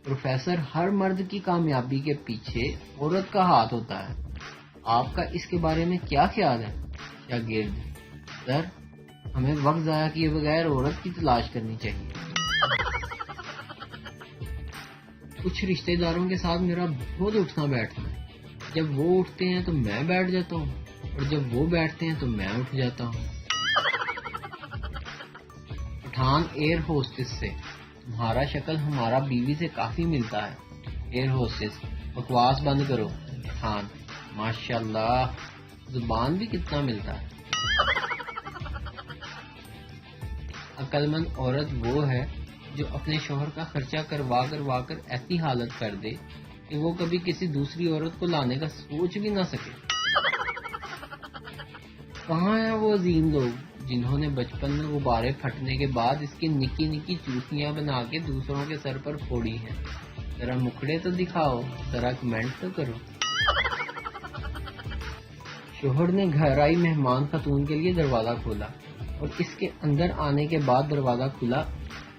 Professor, ہر مرد کی کامیابی کے پیچھے عورت کا ہاتھ ہوتا ہے، آپ کا اس کے بارے میں کیا خیال ہے؟ شاگرد: سر، ہمیں وقت ضائع کیے بغیر عورت کی تلاش کرنی چاہیے۔ کچھ رشتہ داروں کے ساتھ میرا بہت اٹھنا بیٹھنا ہے، جب وہ اٹھتے ہیں تو میں بیٹھ جاتا ہوں، اور جب وہ بیٹھتے ہیں تو میں اٹھ جاتا ہوں۔ پٹھان ایئر ہوسٹس سے: تمہارا شکل ہمارا بیوی سے کافی ملتا ہے۔ ایئر ہوسٹس: بکواس بند کرو۔ پٹھان: ماشاءاللہ، زبان بھی کتنا ملتا ہے۔ عقل مند عورت وہ ہے جو اپنے شوہر کا خرچہ کروا کر ایسی حالت کر دے کہ وہ کبھی کسی دوسری عورت کو لانے کا سوچ بھی نہ سکے۔ کہاں ہیں وہ عظیم لوگ جنہوں نے بچپن میں غبارے پھٹنے کے بعد اس کی نکی نکی چوسیاں بنا کے دوسروں کے سر پر پھوڑی ہیں؟ ذرا مکھڑے تو دکھاؤ، ذرا کمنٹ تو کرو۔ شوہر نے گھر آئی مہمان خاتون کے لیے دروازہ کھولا اور اس کے اندر آنے کے بعد دروازہ کھلا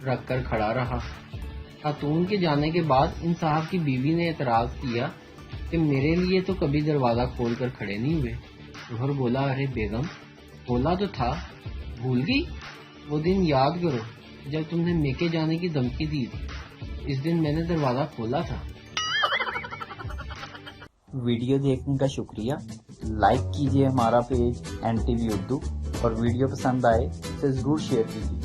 رکھ کر کھڑا رہا۔ خاتون کے جانے کے بعد ان صاحب کی بیوی نے اعتراض کیا کہ میرے لیے تو کبھی دروازہ کھول کر کھڑے نہیں ہوئے۔ شوہر بولا: ارے بیگم، کھولا تو تھا، بھول گئی؟ وہ دن یاد کرو جب تم نے میکے جانے کی دھمکی دی تھی، اس دن میں نے دروازہ کھولا تھا۔ ویڈیو دیکھنے کا شکریہ۔ لائک کیجیے ہمارا پیج NTV اردو، اور ویڈیو پسند آئے تو ضرور شیئر کیجیے۔